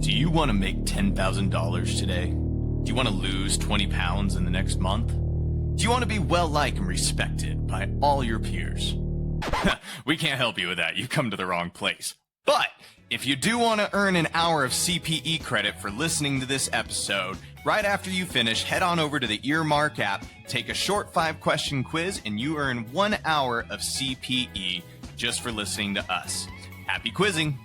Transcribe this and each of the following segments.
Do you want to make $10,000 today? Do you want to lose 20 pounds in the next month? Do you want to be well-liked and respected by all your peers? We can't help you with that. You've come to the wrong place. But if you do want to earn an hour of CPE credit for listening to this episode, right after you finish, head on over to the Earmark app, take a short 5-question quiz, and you earn 1 hour of CPE just for listening to us. Happy quizzing!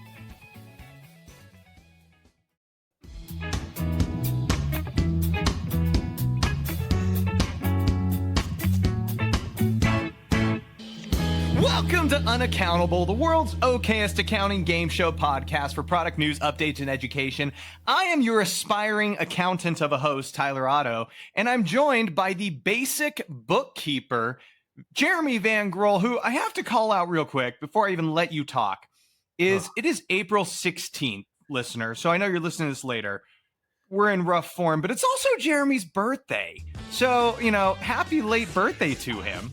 Welcome to Unaccountable, the world's okayest accounting game show podcast for product news, updates, and education. I am your aspiring accountant of a host, Tyler Otto, and I'm joined by the basic bookkeeper, Jeremy Van Grohl, who I have to call out real quick before I even let you talk. It is April 16th, listener, so I know you're listening to this later. We're in rough form, but it's also Jeremy's birthday. So, happy late birthday to him.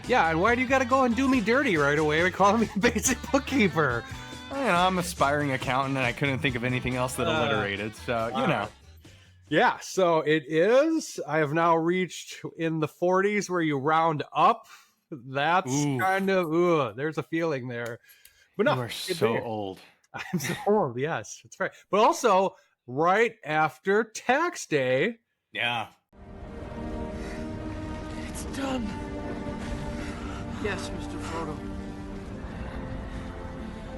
Yeah, and why do you got to go and do me dirty right away by calling me basic bookkeeper? I'm an aspiring accountant, and I couldn't think of anything else that alliterated, so, Yeah, so it is. I have now reached in the 40s where you round up. That's kind of, there's a feeling there. But no, you are so old. I'm so old, yes, that's right. But also, right after tax day. Yeah. It's done. Yes, Mr. Frodo.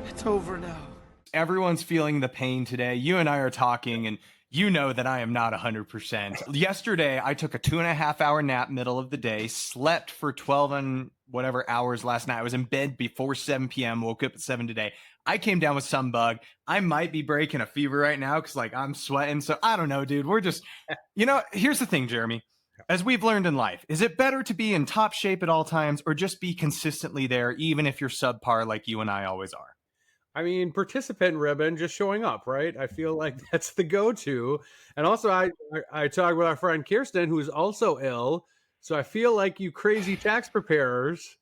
It's over now. Everyone's feeling the pain today. You and I are talking, and you know that I am not 100%. Yesterday, I took a 2.5-hour nap middle of the day, slept for 12 and whatever hours last night. I was in bed before 7 p.m., woke up at 7 today. I came down with some bug. I might be breaking a fever right now because, I'm sweating. So I don't know, dude. We're just, here's the thing, Jeremy. As we've learned in life, is it better to be in top shape at all times or just be consistently there, even if you're subpar like you and I always are? I mean, participant ribbon, just showing up, right? I feel like that's the go-to. And also, I talked with our friend Kirsten, who's also ill. So I feel like you crazy tax preparers,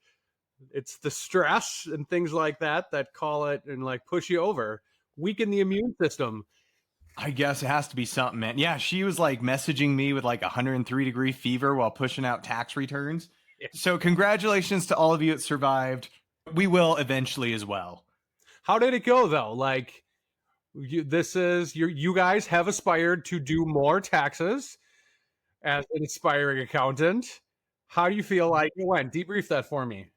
it's the stress and things like that call it and push you over, weaken the immune system. I guess it has to be something, man. Yeah, she was messaging me with 103-degree fever while pushing out tax returns. Yeah. So congratulations to all of you that survived. We will eventually as well. How did it go though? You guys have aspired to do more taxes as an aspiring accountant. How do you feel like it went? Debrief that for me.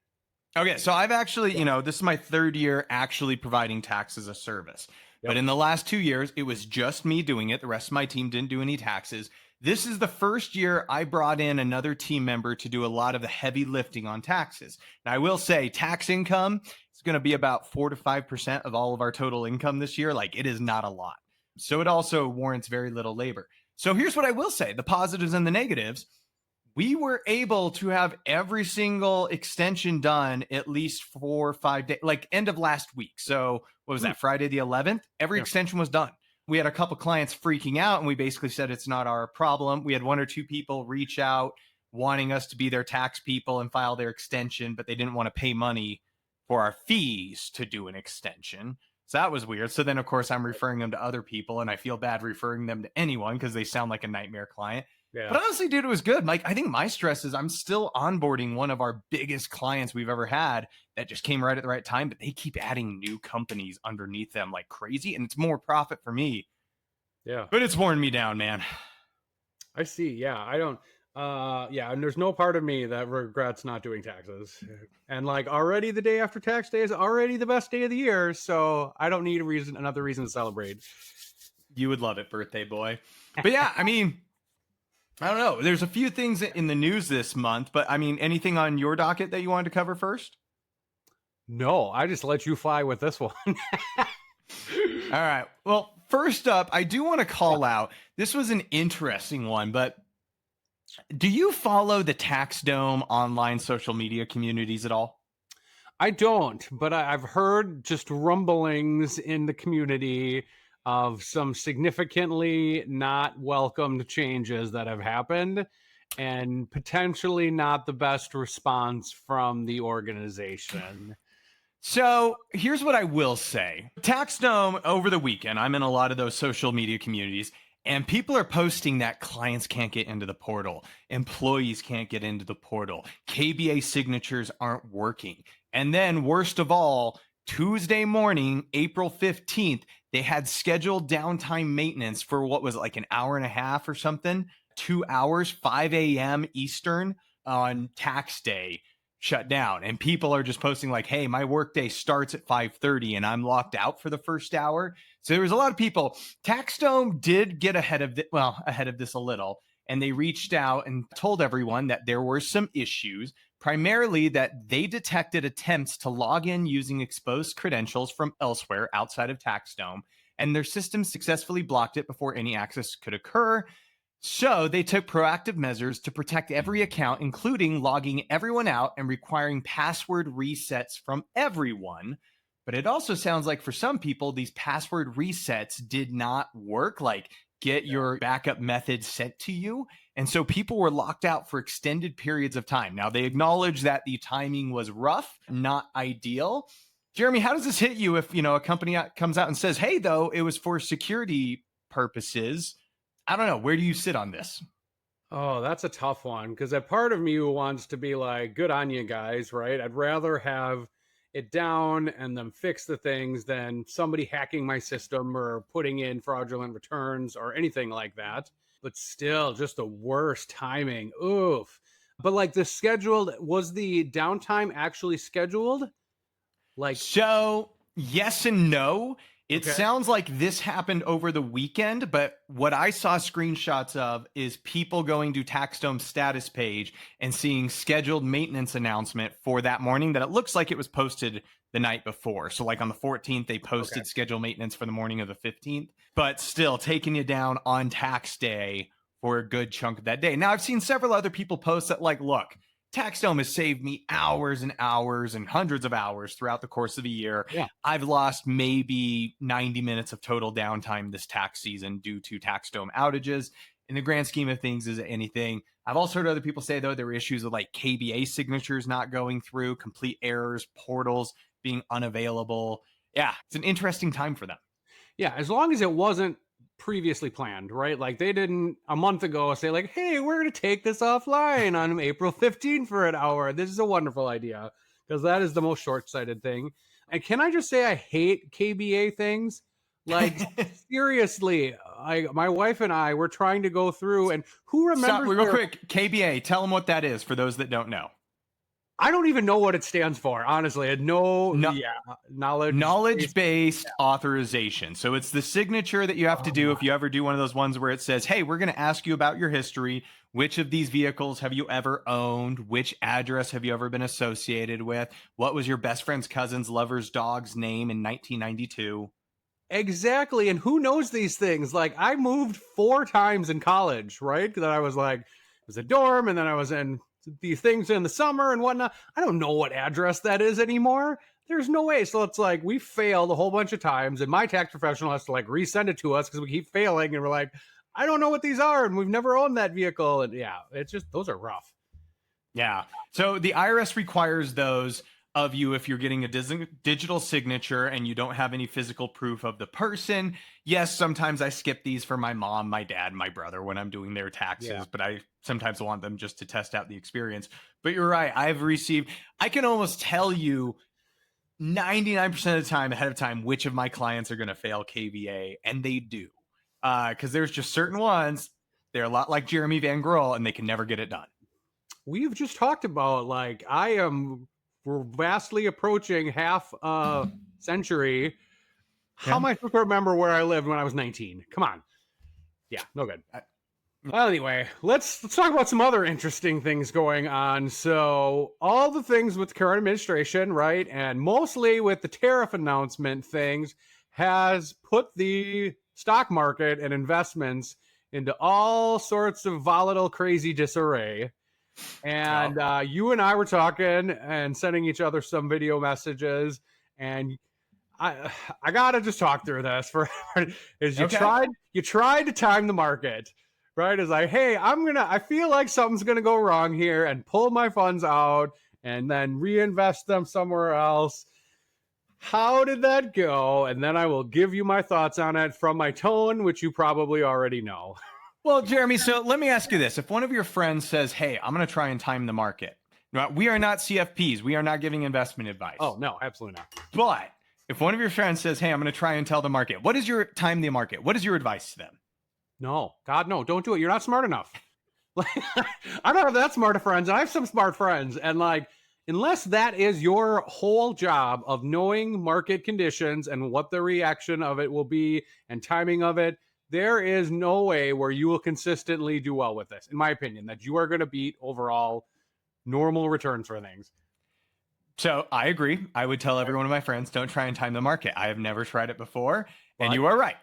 Okay, so I've actually, this is my third year actually providing tax as a service. Yep. But in the last 2 years, it was just me doing it. The rest of my team didn't do any taxes. This is the first year I brought in another team member to do a lot of the heavy lifting on taxes. Now, I will say tax income is going to be about 4 to 5% of all of our total income this year. It is not a lot. So it also warrants very little labor. So here's what I will say, the positives and the negatives. We were able to have every single extension done at least 4 or 5 days, end of last week. So what was that, Friday the 11th? Every extension was done. We had a couple clients freaking out, and we basically said it's not our problem. We had 1 or 2 people reach out wanting us to be their tax people and file their extension, but they didn't want to pay money for our fees to do an extension. So that was weird. So then, of course, I'm referring them to other people, and I feel bad referring them to anyone because they sound like a nightmare client. Yeah. But honestly, dude, it was good. I think my stress is I'm still onboarding one of our biggest clients we've ever had that just came right at the right time, but they keep adding new companies underneath them like crazy, and it's more profit for me. Yeah. But it's worn me down, man. I see. Yeah. I don't. And there's no part of me that regrets not doing taxes. And already the day after tax day is already the best day of the year, so I don't need another reason to celebrate. You would love it, birthday boy. But yeah, I mean, I don't know. There's a few things in the news this month, but I mean, anything on your docket that you wanted to cover first? No, I just let you fly with this one. All right. Well, first up, I do want to call out, this was an interesting one, but do you follow the Tax Dome online social media communities at all? I don't, but I've heard just rumblings in the community of some significantly not welcomed changes that have happened and potentially not the best response from the organization. So here's what I will say. TaxDome over the weekend, I'm in a lot of those social media communities, and people are posting that clients can't get into the portal, employees can't get into the portal, KBA signatures aren't working. And then, worst of all, Tuesday morning, April 15th, they had scheduled downtime maintenance for what was it, like an hour and a half or something, 2 hours, 5 a.m. Eastern on tax day shut down, and people are just posting like, hey, my workday starts at 5:30 and I'm locked out for the first hour. So there was a lot of people. TaxDome did get ahead of this a little, and they reached out and told everyone that there were some issues, primarily that they detected attempts to log in using exposed credentials from elsewhere outside of TaxDome, and their system successfully blocked it before any access could occur. So they took proactive measures to protect every account, including logging everyone out and requiring password resets from everyone. But it also sounds like for some people, these password resets did not work, like get your backup method sent to you. And so people were locked out for extended periods of time. Now, they acknowledge that the timing was rough, not ideal. Jeremy, how does this hit you if, a company comes out and says, hey, though, it was for security purposes? I don't know. Where do you sit on this? Oh, that's a tough one because a part of me wants to be like, good on you guys, right? I'd rather have it down and them fix the things than somebody hacking my system or putting in fraudulent returns or anything like that. But still, just the worst timing. Oof. But like was the downtime actually scheduled? Like, So, yes and no. It okay. sounds like this happened over the weekend, but what I saw screenshots of is people going to TaxDome's status page and seeing scheduled maintenance announcement for that morning that it looks like it was posted the night before. So like on the 14th, they posted scheduled maintenance for the morning of the 15th, but still taking you down on tax day for a good chunk of that day. Now, I've seen several other people post that like, look, TaxDome has saved me hours and hours and hundreds of hours throughout the course of a year. Yeah. I've lost maybe 90 minutes of total downtime this tax season due to TaxDome outages. In the grand scheme of things, is it anything? I've also heard other people say, though, there were issues with like KBA signatures not going through, complete errors, portals being unavailable. Yeah, it's an interesting time for them. Yeah, as long as it wasn't previously planned, right? Like they didn't a month ago say like, hey, we're going to take this offline on April 15th for an hour. This is a wonderful idea because that is the most short-sighted thing. And can I just say I hate KBA things? Like seriously, my wife and I were trying to go through, and who remembers real quick, KBA, tell them what that is for those that don't know. I don't even know what it stands for, honestly. I had knowledge-based authorization. So it's the signature that you have to do if you ever do one of those ones where it says, hey, we're going to ask you about your history. Which of these vehicles have you ever owned? Which address have you ever been associated with? What was your best friend's cousin's lover's dog's name in 1992? Exactly. And who knows these things? Like I moved 4 times in college, right? That I was like, it was a dorm, and then I was in these things in the summer and whatnot. I don't know what address that is anymore. There's no way. So it's like we failed a whole bunch of times, and my tax professional has to like resend it to us because we keep failing, and we're like, I don't know what these are, and we've never owned that vehicle. And yeah, it's just those are rough. Yeah. So the IRS requires those of you if you're getting a digital signature and you don't have any physical proof of the person. Yes, sometimes I skip these for my mom, my dad, my brother when I'm doing their taxes, but I sometimes want them just to test out the experience. But you're right. I can almost tell you 99% of the time ahead of time which of my clients are going to fail KVA, and they do. Because there's just certain ones, they're a lot like Jeremy Van Grohl, and they can never get it done. We've just talked about like we're vastly approaching half a century. How am I supposed to remember where I lived when I was 19? Come on. Yeah, no good. Well, anyway, let's talk about some other interesting things going on. So all the things with the current administration, right, and mostly with the tariff announcement things, has put the stock market and investments into all sorts of volatile, crazy disarray. And you and I were talking and sending each other some video messages, and I gotta just talk through this for is you tried to time the market, right? It's like, hey, I feel like something's gonna go wrong here, and pull my funds out and then reinvest them somewhere else. How did that go? And then I will give you my thoughts on it from my tone, which you probably already know. Well, Jeremy, so let me ask you this. If one of your friends says, hey, I'm going to try and time the market, now, we are not CFPs. We are not giving investment advice. Oh, no, absolutely not. But if one of your friends says, hey, I'm going to try and tell the market, what is your time the market? What is your advice to them? No, God, no, don't do it. You're not smart enough. Like, I don't have that smart of friends. I have some smart friends. And like, unless that is your whole job of knowing market conditions and what the reaction of it will be and timing of it, there is no way where you will consistently do well with this, in my opinion, that you are going to beat overall normal returns for things. So I agree. I would tell every one of my friends, don't try and time the market. I have never tried it before. And What? you are right.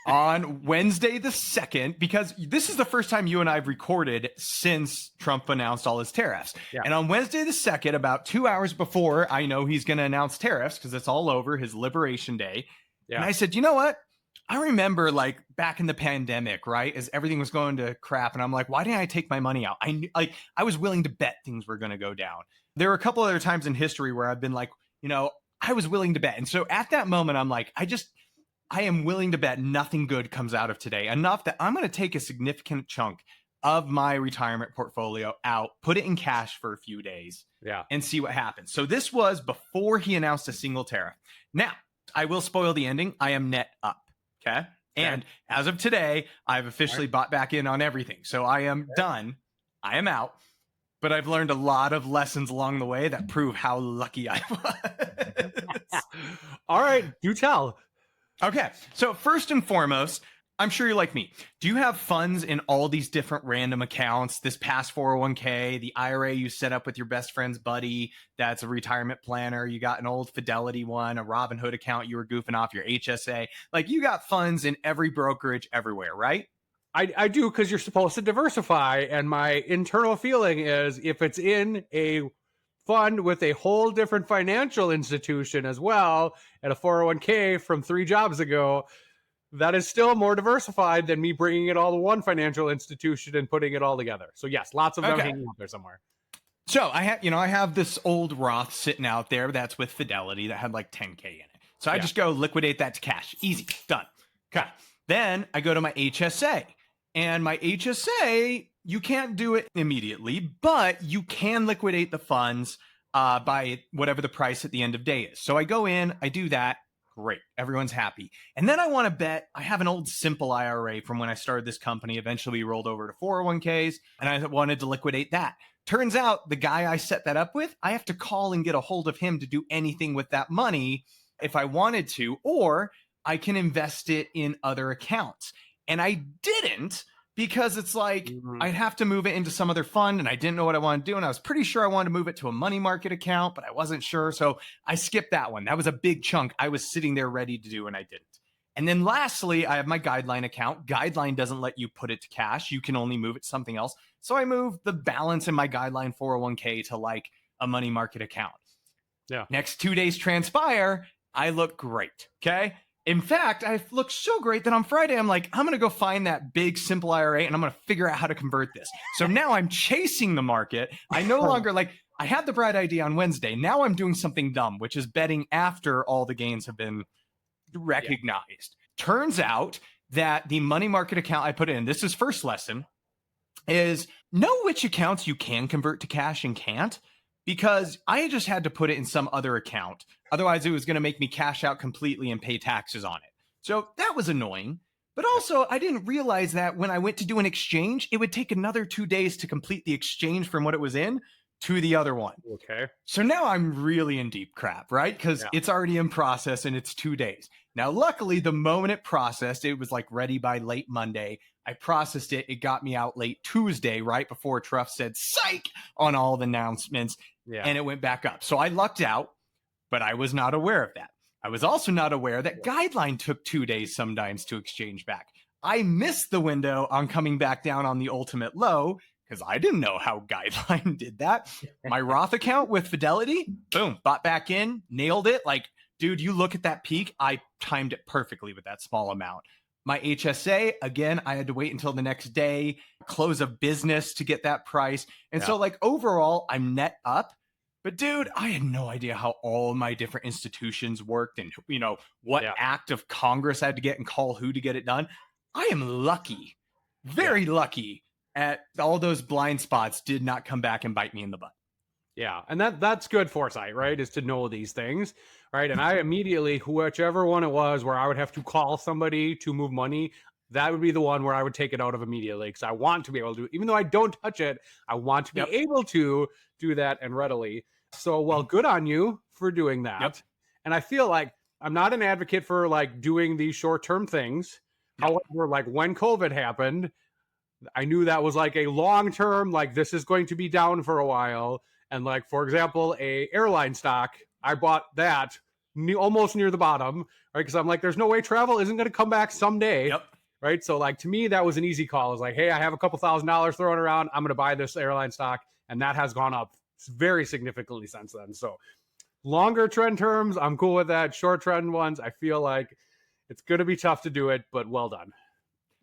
On Wednesday the 2nd, because this is the first time you and I have recorded since Trump announced all his tariffs. Yeah. And on Wednesday the 2nd, about 2 hours before I know he's going to announce tariffs, because it's all over, his Liberation Day. Yeah. And I said, you know what? I remember like back in the pandemic, right? As everything was going to crap. And I'm like, why didn't I take my money out? I was willing to bet things were going to go down. There were a couple other times in history where I've been like, I was willing to bet. And so at that moment, I'm like, I am willing to bet nothing good comes out of today, enough that I'm going to take a significant chunk of my retirement portfolio out, put it in cash for a few days, and see what happens. So this was before he announced a single tariff. Now, I will spoil the ending. I am net up. Okay. And as of today, I've officially bought back in on everything. So I am done. I am out. But I've learned a lot of lessons along the way that prove how lucky I was. All right, do tell. Okay, so first and foremost, I'm sure you're like me. Do you have funds in all these different random accounts? This past 401k, the IRA you set up with your best friend's buddy, that's a retirement planner. You got an old Fidelity one, a Robinhood account you were goofing off, your HSA. Like you got funds in every brokerage everywhere, right? I do, because you're supposed to diversify. And my internal feeling is if it's in a fund with a whole different financial institution as well, and a 401k from 3 jobs ago, that is still more diversified than me bringing it all to one financial institution and putting it all together. So yes, lots of them hanging out there somewhere. So I have this old Roth sitting out there that's with Fidelity that had like 10K in it. So I just go liquidate that to cash. Easy, done. Okay. Then I go to my HSA, and my HSA, you can't do it immediately, but you can liquidate the funds by whatever the price at the end of day is. So I go in, I do that. Great. Everyone's happy. And then I want to bet, I have an old simple IRA from when I started this company. Eventually we rolled over to 401ks, and I wanted to liquidate that. Turns out the guy I set that up with, I have to call and get a hold of him to do anything with that money if I wanted to, or I can invest it in other accounts. And I didn't, because it's like I'd have to move it into some other fund, and I didn't know what I wanted to do. And I was pretty sure I wanted to move it to a money market account, but I wasn't sure. So I skipped that one. That was a big chunk I was sitting there ready to do, and I didn't. And then lastly, I have my Guideline account. Guideline doesn't let you put it to cash. You can only move it to something else. So I moved the balance in my Guideline 401k to like a money market account. Yeah. Next 2 days transpire, I look great. Okay. In fact, I look so great that on Friday, I'm like, I'm going to go find that big simple IRA and I'm going to figure out how to convert this. So now I'm chasing the market. I no longer I had the bright idea on Wednesday. Now I'm doing something dumb, which is betting after all the gains have been recognized. Turns out that the money market account I put in, this is first lesson, is know which accounts you can convert to cash and can't, because I just had to put it in some other account. Otherwise, it was going to make me cash out completely and pay taxes on it. So that was annoying. But also, I didn't realize that when I went to do an exchange, it would take another 2 days to complete the exchange from what it was in to the other one. Okay. So now I'm really in deep crap, right? Because it's already in process and it's 2 days. Now, luckily, the moment it processed, it was like ready by late Monday. I processed it. It got me out late Tuesday, right before Truff said psych on all the announcements. Yeah. And it went back up. So I lucked out, but I was not aware of that. I was also not aware that Guideline took 2 days sometimes to exchange back. I missed the window on coming back down on the ultimate low because I didn't know how Guideline did that. My Roth account with Fidelity, boom, bought back in, nailed it. Like, dude, you look at that peak, I timed it perfectly with that small amount. My HSA, again, I had to wait until the next day, close of business to get that price. And so like overall, I'm net up. But dude, I had no idea how all my different institutions worked and what Yeah. act of Congress I had to get and call who to get it done. I am lucky, Yeah. very lucky at all those blind spots did not come back and bite me in the butt. Yeah, and that's good foresight, right? Is to know these things, right? And I immediately, whichever one it was where I would have to call somebody to move money, that would be the one where I would take it out of immediately because I want to be able to, even though I don't touch it, I want to be Yep. able to do that and readily. So, well, good on you for doing that. Yep. And I feel like I'm not an advocate for like doing these short-term things. No. However, like when COVID happened, I knew that was like a long-term, like this is going to be down for a while. And like, for example, a airline stock, I bought that almost near the bottom, right? Because I'm like, there's no way travel isn't going to come back someday. Yep. Right. So like, to me, that was an easy call. I was like, hey, I have a couple $1,000s thrown around. I'm going to buy this airline stock. And that has gone up very significantly since then. So longer trend terms, I'm cool with that. Short trend ones, I feel like it's going to be tough to do it, but well done.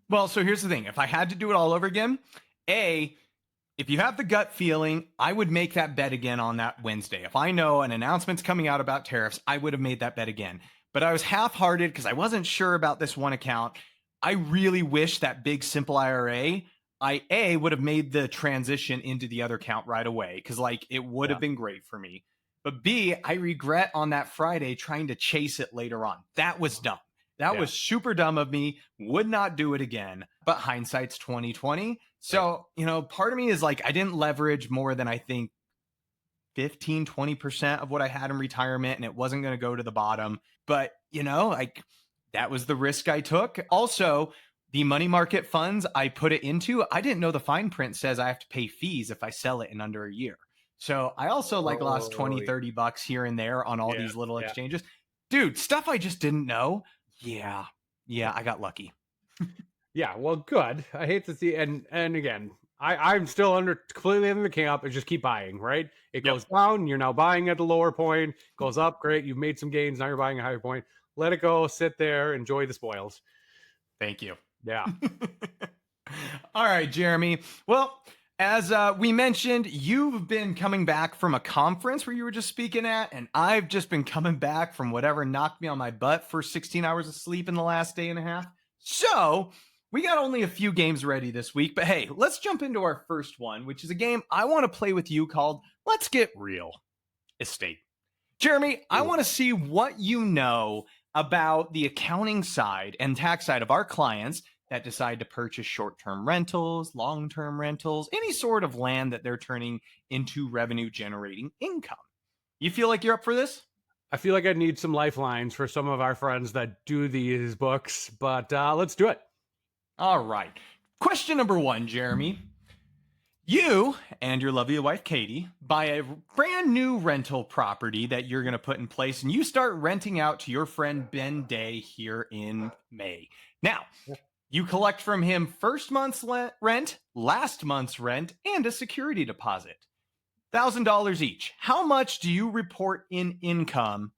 Well, so here's the thing. If I had to do it all over again, if you have the gut feeling, I would make that bet again on that Wednesday. If I know an announcement's coming out about tariffs, I would have made that bet again. But I was half-hearted because I wasn't sure about this one account. I really wish that big simple IRA, I would have made the transition into the other account right away because like it would have been great for me. But B, I regret on that Friday trying to chase it later on. That was dumb. That was super dumb of me. Would not do it again. But hindsight's 2020. So, part of me is like, I didn't leverage more than I think 15, 20% of what I had in retirement, and it wasn't going to go to the bottom. But, like that was the risk I took. Also, the money market funds I put it into, I didn't know the fine print says I have to pay fees if I sell it in under a year. So I also lost 20, 30 bucks here and there on all these little exchanges. Dude, stuff I just didn't know. Yeah, I got lucky. Yeah, well, good. I hate to see, and again, I'm still completely under the camp and just keep buying, right? It goes down, you're now buying at a lower point, goes up, great, you've made some gains, now you're buying a higher point. Let it go, sit there, enjoy the spoils. Thank you. Yeah. All right, Jeremy. Well, as we mentioned, you've been coming back from a conference where you were just speaking at, and I've just been coming back from whatever knocked me on my butt for 16 hours of sleep in the last day and a half. So we got only a few games ready this week, but hey, let's jump into our first one, which is a game I want to play with you called Let's Get Real Estate. Jeremy, I want to see what you know about the accounting side and tax side of our clients that decide to purchase short-term rentals, long-term rentals, any sort of land that they're turning into revenue-generating income. You feel like you're up for this? I feel like I need some lifelines for some of our friends that do these books, but let's do it. All right. Question number 1, Jeremy. You and your lovely wife, Katie, buy a brand new rental property that you're going to put in place, and you start renting out to your friend Ben Day here in May. Now, you collect from him first month's rent, last month's rent, and a security deposit. $1,000 each. How much do you report in income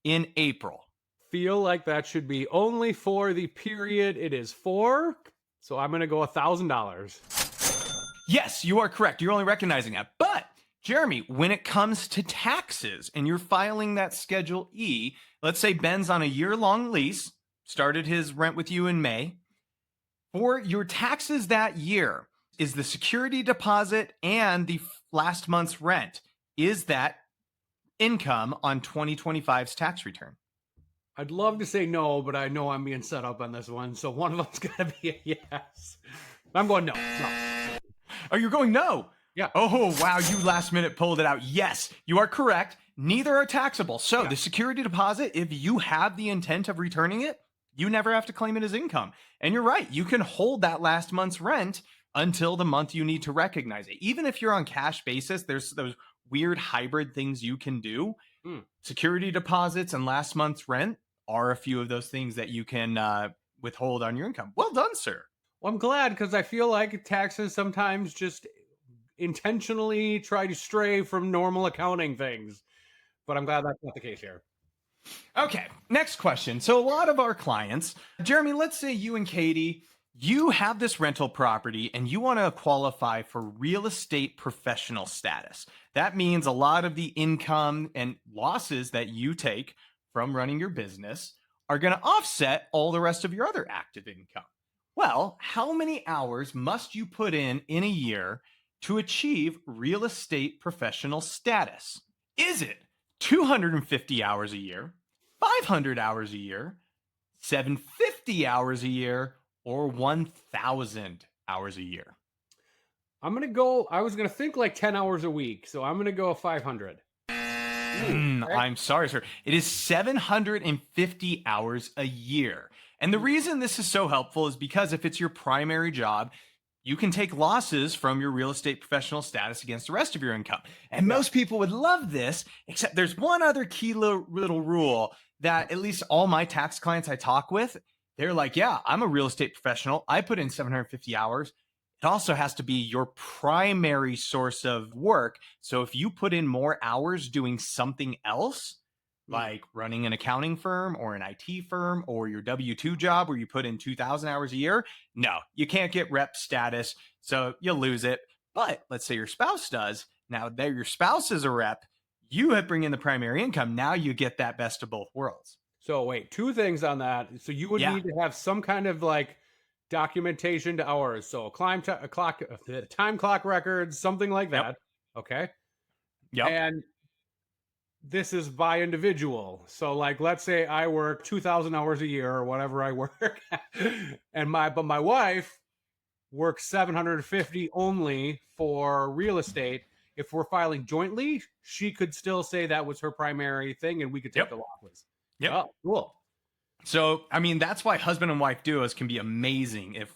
in April? Feel like that should be only for the period it is for. So I'm going to go $1,000. Yes, you are correct. You're only recognizing that. But Jeremy, when it comes to taxes and you're filing that Schedule E, let's say Ben's on a year-long lease, started his rent with you in May. For your taxes that year, is the security deposit and the last month's rent, is that income on 2025's tax return? I'd love to say no, but I know I'm being set up on this one. So one of them's got to be a yes. I'm going no. Oh, you're going no? Yeah. Oh, wow. You last minute pulled it out. Yes, you are correct. Neither are taxable. So the security deposit, if you have the intent of returning it, you never have to claim it as income. And you're right. You can hold that last month's rent until the month you need to recognize it. Even if you're on cash basis, there's those weird hybrid things you can do. Security deposits and last month's rent are a few of those things that you can withhold on your income. Well done, sir. Well, I'm glad because I feel like taxes sometimes just intentionally try to stray from normal accounting things. But I'm glad that's not the case here. Okay, next question. So a lot of our clients, Jeremy, let's say you and Katie, you have this rental property and you want to qualify for real estate professional status. That means a lot of the income and losses that you take from running your business are going to offset all the rest of your other active income. Well, how many hours must you put in a year to achieve real estate professional status? Is it 250 hours a year, 500 hours a year, 750 hours a year, or 1,000 hours a year? I'm going to go, I was going to think like 10 hours a week. So I'm going to go 500. I'm sorry, sir. It is 750 hours a year. And the reason this is so helpful is because if it's your primary job, you can take losses from your real estate professional status against the rest of your income. And most people would love this, except there's one other key little rule that at least all my tax clients I talk with, they're like, yeah, I'm a real estate professional. I put in 750 hours. It also has to be your primary source of work. So if you put in more hours doing something else, like running an accounting firm or an IT firm or your W-2 job where you put in 2,000 hours a year, no, you can't get rep status. So you'll lose it. But let's say your spouse does. Now that your spouse is a rep, you have bring in the primary income. Now you get that best of both worlds. So wait, two things on that. So you would need to have some kind of like documentation to hours. So time clock records, something like that. Okay. Yep. And this is by individual. So like, let's say I work 2,000 hours a year or whatever I work. And my wife works 750 only for real estate. If we're filing jointly, she could still say that was her primary thing and we could take the losses. Yep. Oh, cool. So, I mean, that's why husband and wife duos can be amazing. If,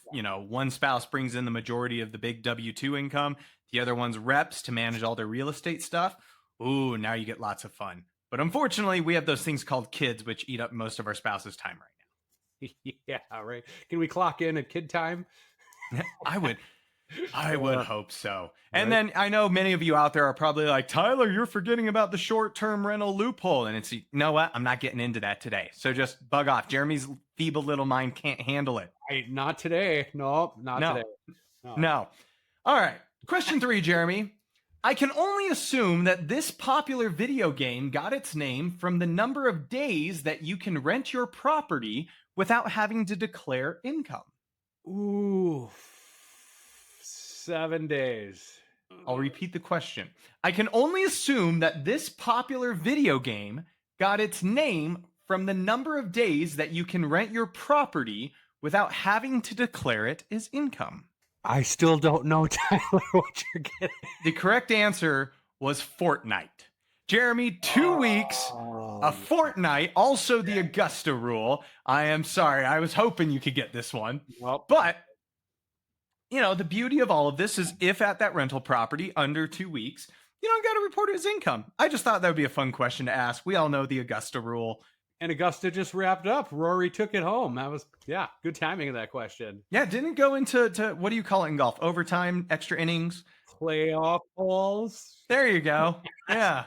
one spouse brings in the majority of the big W-2 income, the other one's reps to manage all their real estate stuff. Ooh, now you get lots of fun. But unfortunately, we have those things called kids, which eat up most of our spouse's time right now. Yeah, right. Can we clock in at kid time? I would hope so. And then I know many of you out there are probably like, Tyler, you're forgetting about the short-term rental loophole. And it's, you know what? I'm not getting into that today. So just bug off. Jeremy's feeble little mind can't handle it. Not today. No, not today. No. All right. Question 3, Jeremy. I can only assume that this popular video game got its name from the number of days that you can rent your property without having to declare income. Ooh, 7 days. I'll repeat the question. I can only assume that this popular video game got its name from the number of days that you can rent your property without having to declare it as income. I still don't know, Tyler, what you're getting. The correct answer was fortnight. Jeremy, 2 weeks, a fortnight, also the Augusta rule. I am sorry. I was hoping you could get this one. Well, but, the beauty of all of this is if at that rental property under 2 weeks, you don't got to report it as income. I just thought that would be a fun question to ask. We all know the Augusta rule. And Augusta just wrapped up. Rory took it home. That was, good timing of that question. Yeah, didn't go into what do you call it in golf? Overtime, extra innings? Playoff balls. There you go. Yeah.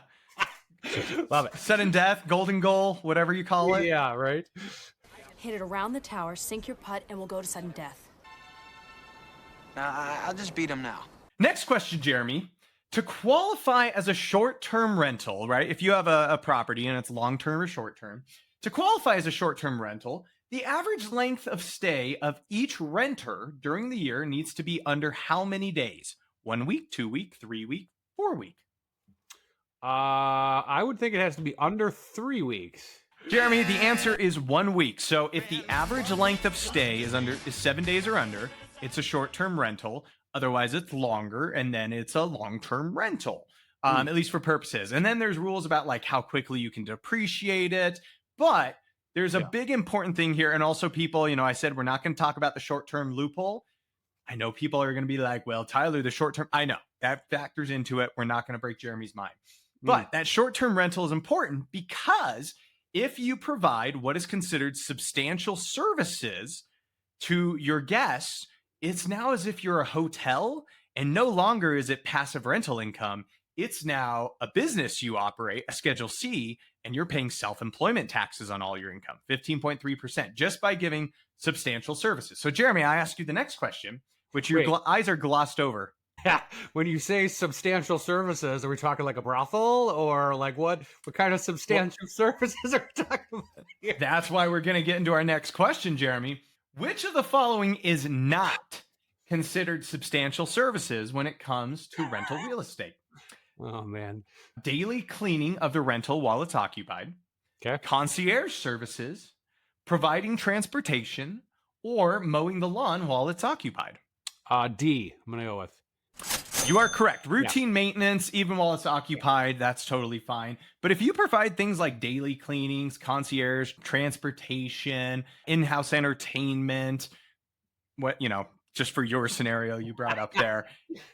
Love it. Sudden death, golden goal, whatever you call it. Yeah, right. Hit it around the tower, sink your putt, and we'll go to sudden death. I'll just beat him now. Next question, Jeremy. To qualify as a short-term rental, right? If you have a property and it's long-term or short-term, to qualify as a short-term rental, the average length of stay of each renter during the year needs to be under how many days? 1 week, 2 week, 3 week, 4 week? I would think it has to be under 3 weeks. Jeremy, the answer is 1 week. So if the average length of stay is 7 days or under, it's a short-term rental. Otherwise, it's longer, and then it's a long-term rental, at least for purposes. And then there's rules about like how quickly you can depreciate it. But there's a big important thing here. And also people, I said we're not going to talk about the short-term loophole. I know people are going to be like, well, Tyler, the short-term, I know that factors into it. We're not going to break Jeremy's mind. But that short-term rental is important because if you provide what is considered substantial services to your guests, it's now as if you're a hotel, and no longer is it passive rental income. It's now a business you operate, a Schedule C, and you're paying self-employment taxes on all your income, 15.3%, just by giving substantial services. So, Jeremy, I ask you the next question, which your eyes are glossed over. Yeah. When you say substantial services, are we talking like a brothel or like what kind of substantial services are we talking about here? That's why we're going to get into our next question, Jeremy. Which of the following is not considered substantial services when it comes to rental real estate? Oh man. Daily cleaning of the rental while it's occupied, Okay. concierge services, providing transportation, or mowing the lawn while it's occupied. D. I'm gonna go with. You are correct. Routine maintenance, even while it's occupied, that's totally fine. But if you provide things like daily cleanings, concierge, transportation, in-house entertainment, just for your scenario you brought up there,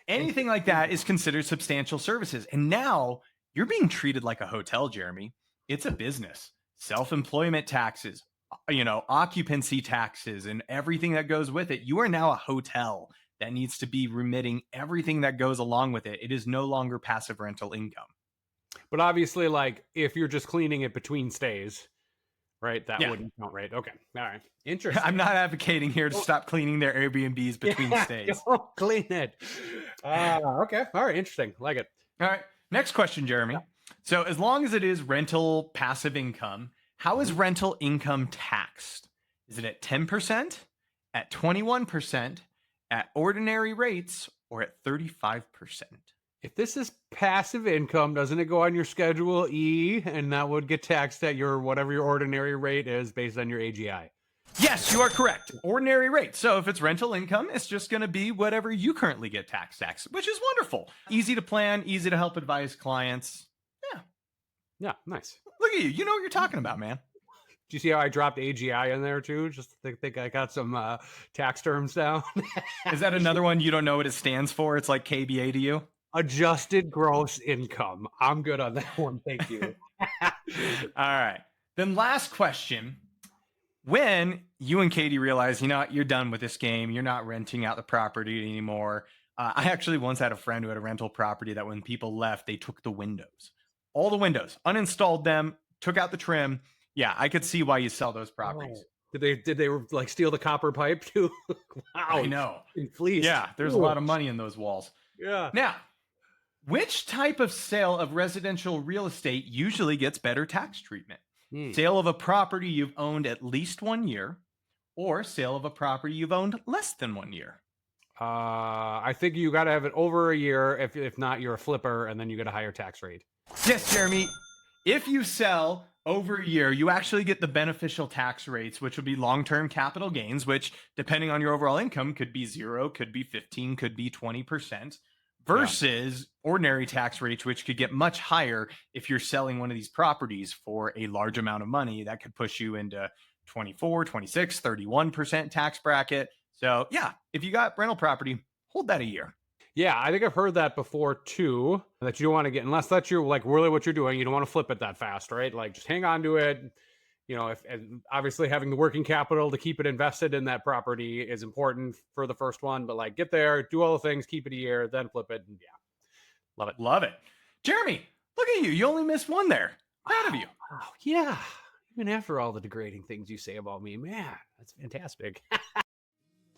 anything like that is considered substantial services. And now you're being treated like a hotel, Jeremy. It's a business. Self-employment taxes, occupancy taxes, and everything that goes with it. You are now a hotel that needs to be remitting everything that goes along with it. It is no longer passive rental income. But obviously, like if you're just cleaning it between stays, right? That wouldn't count, right? Okay. All right. Interesting. I'm not advocating here to stop cleaning their Airbnbs between stays. Don't clean it. Okay. All right. Interesting. Like it. All right. Next question, Jeremy. So as long as it is rental passive income, how is rental income taxed? Is it at 10%, at 21%, at ordinary rates, or at 35%? If this is passive income, doesn't it go on your Schedule E, and that would get taxed at your whatever your ordinary rate is based on your AGI? Yes, you are correct. Ordinary rate. So if it's rental income, it's just going to be whatever you currently get taxed, which is wonderful. Easy to plan, easy to help advise clients. Yeah, nice. Look at you. You know what you're talking about, man. Do you see how I dropped AGI in there too? Just to think I got some tax terms down. Is that another one you don't know what it stands for? It's like KBA to you? Adjusted gross income. I'm good on that one. Thank you. All right. Then last question. When you and Katie realize, you're done with this game, you're not renting out the property anymore. I actually once had a friend who had a rental property that when people left, they took the windows. All the windows, uninstalled them, took out the trim. Yeah, I could see why you sell those properties. Oh. Did they like steal the copper pipe too? Wow. I know. Fleeced. Yeah, there's a lot of money in those walls. Yeah. Now, which type of sale of residential real estate usually gets better tax treatment? Sale of a property you've owned at least 1 year, or sale of a property you've owned less than 1 year? I think you got to have it over a year. If not, you're a flipper, and then you get a higher tax rate. Yes, Jeremy. If you sell over a year, you actually get the beneficial tax rates, which would be long-term capital gains, which depending on your overall income could be 0, could be 15, could be 20%, versus ordinary tax rates, which could get much higher if you're selling one of these properties for a large amount of money. That could push you into 24, 26, 31% tax bracket. So yeah, if you got rental property, hold that a year. Yeah, I think I've heard that before too, that you don't want to get, unless that's your like really what you're doing, you don't want to flip it that fast, right? Like just hang on to it. And obviously having the working capital to keep it invested in that property is important for the first one, but like get there, do all the things, keep it a year, then flip it. And yeah, love it. Love it. Jeremy, look at you. You only missed one there. Proud of you. Oh, yeah. Even after all the degrading things you say about me, man, that's fantastic.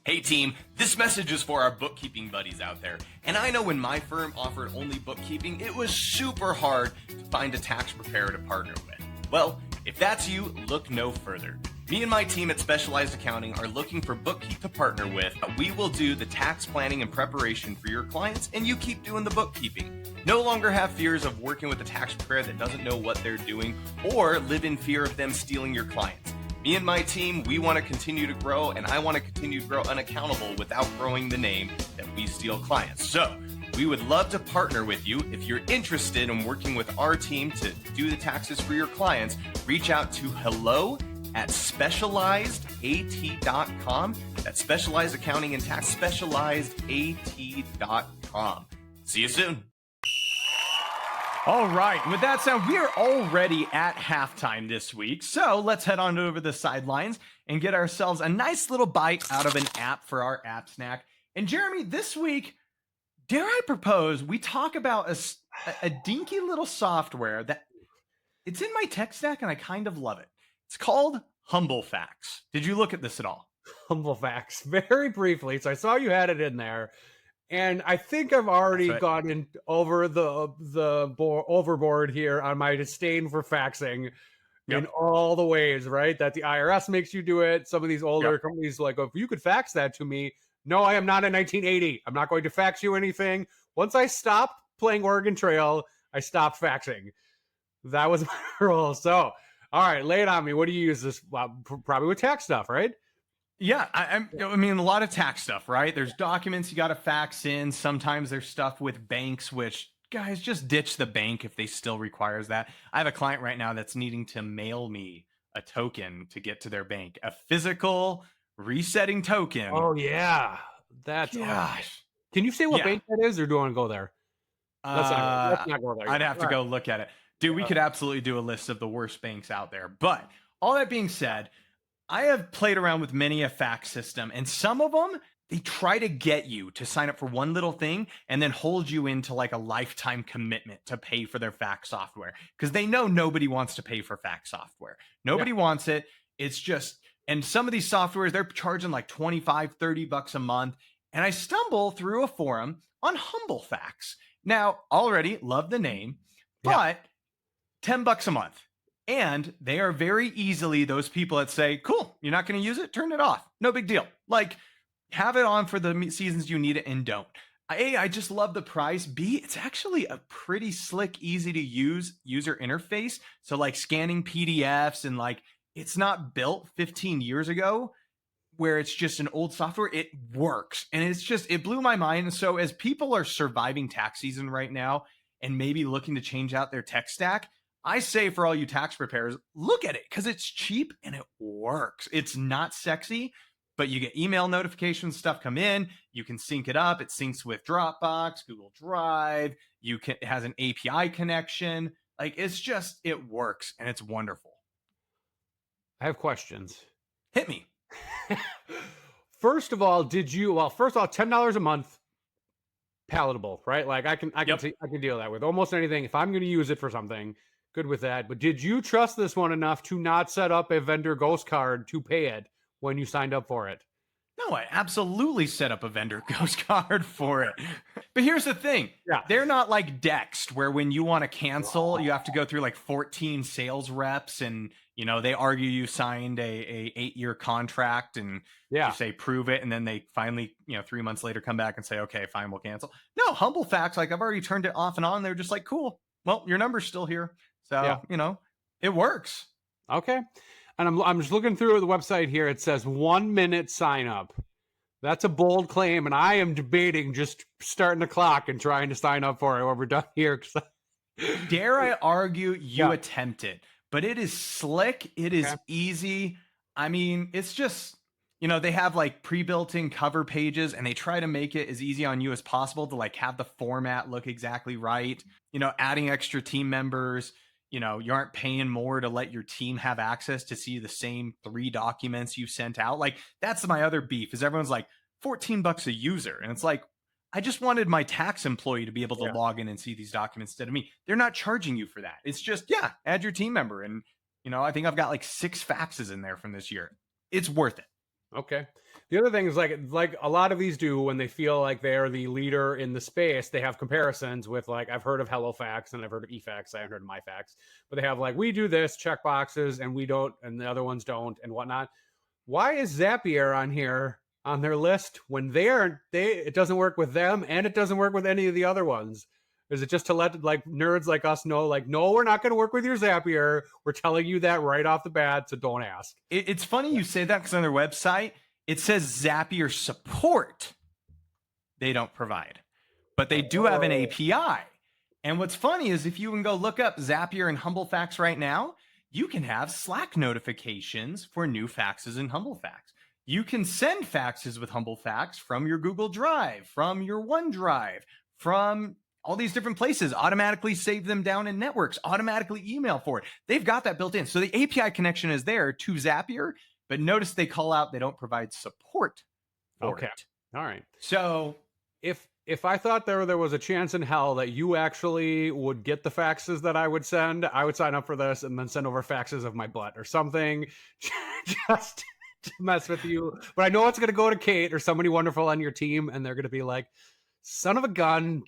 Hey team, this message is for our bookkeeping buddies out there. And I know when my firm offered only bookkeeping, it was super hard to find a tax preparer to partner with. Well, if that's you, look no further. Me and my team at Specialized Accounting are looking for bookkeepers to partner with. We will do the tax planning and preparation for your clients, and you keep doing the bookkeeping. No longer have fears of working with a tax preparer that doesn't know what they're doing, or live in fear of them stealing your clients. Me and my team, we want to continue to grow, and I want to continue to grow Unaccountable without growing the name that we steal clients. So we would love to partner with you. If you're interested in working with our team to do the taxes for your clients, reach out to hello@specializedat.com. That's Specialized Accounting and Tax, specializedat.com. See you soon. All right. With that said, we are already at halftime this week. So let's head on over the sidelines and get ourselves a nice little bite out of an app for our app snack. And Jeremy, this week, dare I propose, we talk about a dinky little software that it's in my tech stack and I kind of love it. It's called Humble Facts. Did you look at this at all? Humble Facts, very briefly. So I saw you had it in there. And I think I've already That's right. gotten over overboard here on my disdain for faxing in Yep. all the ways, right? That the IRS makes you do it. Some of these older Yep. companies like, if you could fax that to me. No, I am not in 1980. I'm not going to fax you anything. Once I stopped playing Oregon Trail, I stopped faxing. That was my rule. So, all right, lay it on me. What do you use this? Well, probably with tax stuff, right? Yeah, I mean, a lot of tax stuff, right? There's documents you got to fax in. Sometimes there's stuff with banks, which guys just ditch the bank if they still requires that. I have a client right now that's needing to mail me a token to get to their bank, a physical resetting token. Oh yeah, that's Gosh. Can you say what Yeah. bank that is, or do you want to go there? Let's not go there. I'd have to go look at it. Dude, we could absolutely do a list of the worst banks out there. But all that being said, I have played around with many a fax system, and some of them, they try to get you to sign up for one little thing and then hold you into like a lifetime commitment to pay for their fax software because they know nobody wants to pay for fax software. Nobody wants it. It's just, and some of these softwares, they're charging like 25, 30 bucks a month. And I stumble through a forum on Humble Fax. Now, already love the name, but 10 bucks a month. And they are very easily those people that say, cool, you're not going to use it, turn it off. No big deal. Like, have it on for the seasons you need it and don't. A, I just love the price. B, it's actually a pretty slick, easy to use user interface. So like scanning PDFs and like, it's not built 15 years ago where it's just an old software. It works. And it's just, it blew my mind. So as people are surviving tax season right now and maybe looking to change out their tech stack, I say for all you tax preparers, look at it because it's cheap and it works. It's not sexy, but you get email notifications, stuff come in. You can sync it up. It syncs with Dropbox, Google Drive. It has an API connection. Like it's just, it works and it's wonderful. I have questions. Hit me. First of all, $10 a month, palatable, right? Like I can deal that with almost anything. If I'm going to use it for something, good with that. But did you trust this one enough to not set up a vendor ghost card to pay it when you signed up for it? No, I absolutely set up a vendor ghost card for it. But here's the thing. Yeah. They're not like Dext, where when you want to cancel, you have to go through like 14 sales reps and, you know, they argue you signed a 8-year contract and you say, prove it. And then they finally, 3 months later come back and say, okay, fine, we'll cancel. No, Humble Fax, like I've already turned it off and on. They're just like, cool. Well, your number's still here. So, it works. Okay. And I'm just looking through the website here. It says 1 minute sign up. That's a bold claim. And I am debating just starting the clock and trying to sign up for it when we're done here. Dare I argue you attempt it, but it is slick. It is easy. I mean, it's just, they have like pre-built in cover pages and they try to make it as easy on you as possible to like have the format look exactly right. Adding extra team members. You aren't paying more to let your team have access to see the same 3 documents you sent out. Like that's my other beef is everyone's like $14 a user. And it's like, I just wanted my tax employee to be able to log in and see these documents instead of me. They're not charging you for that. It's just, add your team member. And, I think I've got like 6 faxes in there from this year. It's worth it. Okay. The other thing is like a lot of these do when they feel like they're the leader in the space, they have comparisons with like, I've heard of HelloFax and I've heard of eFax. I haven't heard of MyFax, but they have like, we do this check boxes and we don't, and the other ones don't and whatnot. Why is Zapier on here on their list when it doesn't work with them and it doesn't work with any of the other ones? Is it just to let like nerds like us know, like, no, we're not going to work with your Zapier. We're telling you that right off the bat. So don't ask. It's funny you say that because on their website, it says Zapier support they don't provide, but they do have an API. And what's funny is if you can go look up Zapier and Humble Fax right now, you can have Slack notifications for new faxes in Humble Fax. You can send faxes with Humble Fax from your Google Drive, from your OneDrive, from all these different places, automatically save them down in networks, automatically email for it. They've got that built in. So the API connection is there to Zapier, but notice they call out they don't provide support for it. All right. So if I thought there was a chance in hell that you actually would get the faxes that I would send, I would sign up for this and then send over faxes of my butt or something just to mess with you. But I know it's going to go to Kate or somebody wonderful on your team, and they're going to be like, Son of a gun.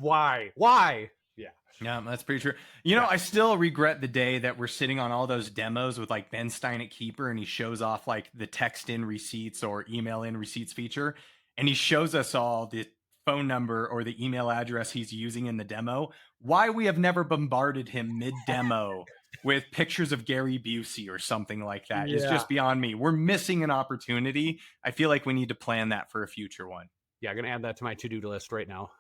Why? Why? Yeah. Yeah, that's pretty true. You know, I still regret the day that we're sitting on all those demos with like Ben Stein at Keeper and he shows off like the text in receipts or email in receipts feature. And he shows us all the phone number or the email address he's using in the demo. Why we have never bombarded him mid demo with pictures of Gary Busey or something like that is just beyond me. We're missing an opportunity. I feel like we need to plan that for a future one. Yeah, I'm going to add that to my to-do list right now.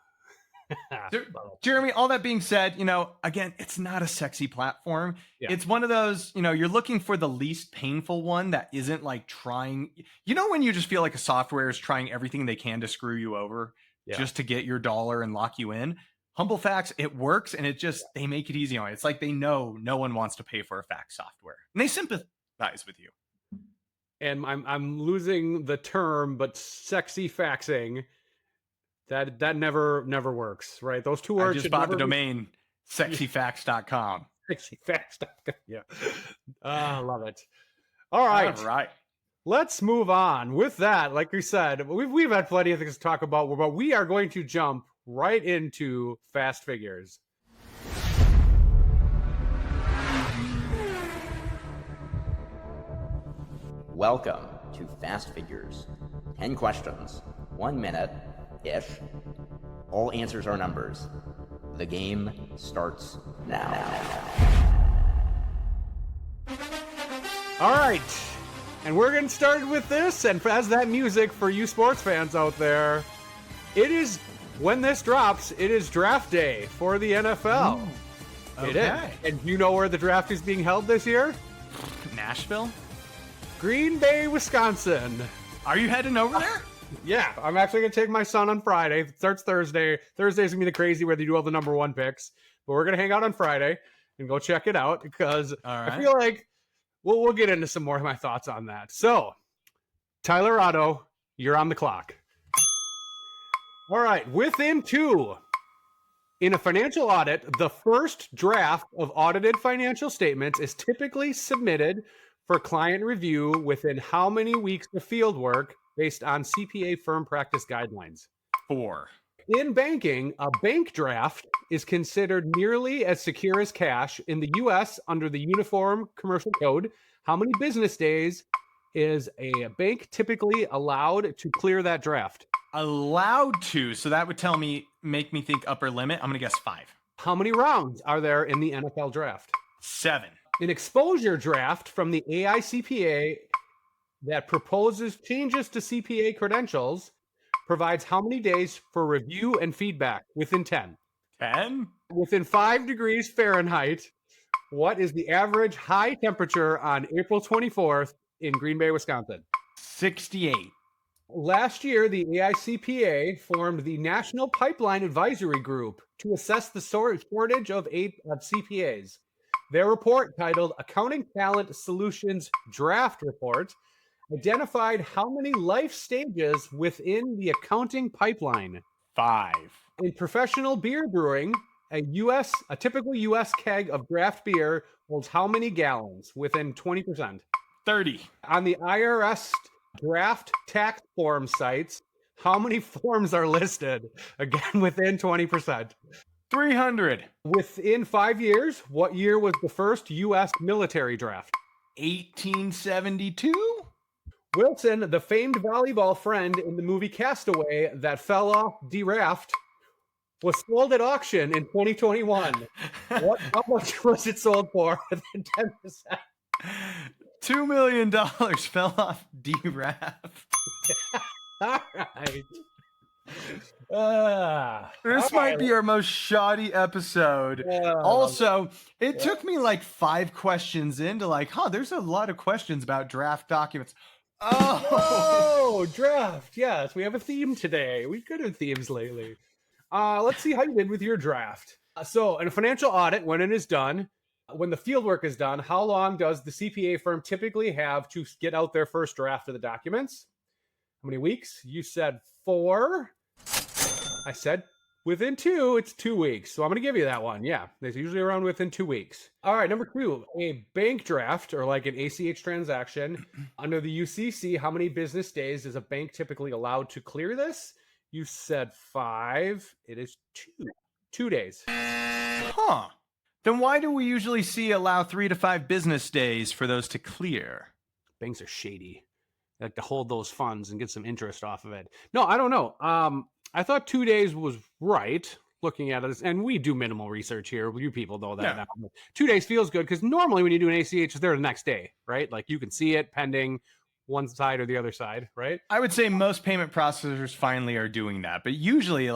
Jeremy, all that being said, you know, again, it's not a sexy platform. Yeah. It's one of those, you know, you're looking for the least painful one that isn't like trying, you know, when you just feel like a software is trying everything they can to screw you over just to get your dollar and lock you in. Humble Facts, it works, and it just, they make it easy on it. It's like they know no one wants to pay for a fax software, and they sympathize with you. And I'm losing the term, but sexy faxing. That never works, right? Those two words. I just bought the domain sexyfax.com. Sexyfax.com. Yeah. I love it. All right. All right. Let's move on. With that, like we said, we've had plenty of things to talk about, but we are going to jump right into Fast Figures. Welcome to Fast Figures. 10 questions, 1 minute-ish. All answers are numbers. The game starts now. All right. And we're getting started with this. And as that music for you sports fans out there, it is, when this drops, it is draft day for the NFL. Ooh, It is. And you know where the draft is being held this year? Nashville? Green Bay, Wisconsin. Are you heading over there? Yeah, I'm actually going to take my son on Friday. It starts Thursday. Thursday's going to be the crazy where they do all the number 1 picks. But we're going to hang out on Friday and go check it out because I feel like we'll get into some more of my thoughts on that. So, Tyler Otto, you're on the clock. All right, within 2. In a financial audit, the first draft of audited financial statements is typically submitted for client review within how many weeks of field work based on CPA firm practice guidelines? 4. In banking, a bank draft is considered nearly as secure as cash. In the U.S., under the Uniform Commercial Code, how many business days is a bank typically allowed to clear that draft? Allowed to, so that would make me think upper limit. I'm going to guess 5. How many rounds are there in the NFL draft? 7. An exposure draft from the AICPA that proposes changes to CPA credentials provides how many days for review and feedback? Within 10. 10? Within 5 degrees Fahrenheit, what is the average high temperature on April 24th in Green Bay, Wisconsin? 68. Last year, the AICPA formed the National Pipeline Advisory Group to assess the shortage of CPAs. Their report, titled Accounting Talent Solutions Draft Report, identified how many life stages within the accounting pipeline. 5. In professional beer brewing, a typical U.S. keg of draft beer holds how many gallons? Within 20%. 30. On the IRS draft tax form sites, how many forms are listed? Again, within 20%. 300. Within 5 years, what year was the first U.S. military draft? 1872. Wilson, the famed volleyball friend in the movie Castaway that fell off the raft, was sold at auction in 2021. How much was it sold for? Within 10%. $2 million fell off D-Raft. All right. This might be our most shoddy episode. Also, it took me like 5 questions into like, there's a lot of questions about draft documents. Oh, draft. Yes, we have a theme today. We've good at themes lately. Let's see how you did with your draft. So, in a financial audit, when it is done, when the field work is done, how long does the CPA firm typically have to get out their first draft of the documents? How many weeks? You said 4. I said within 2, it's 2 weeks. So I'm going to give you that one. Yeah, it's usually around within 2 weeks. All right, number 2, a bank draft or like an ACH transaction under the UCC, how many business days is a bank typically allowed to clear this? You said 5. It is 2. 2 days. Huh. Then why do we usually see allow 3 to 5 business days for those to clear? Banks are shady. They like to hold those funds and get some interest off of it. No, I don't know. I thought 2 days was right looking at it. And we do minimal research here. You people know that. Yeah. Now. 2 days feels good because normally when you do an ACH, it's there the next day, right? Like you can see it pending one side or the other side, right? I would say most payment processors finally are doing that, but usually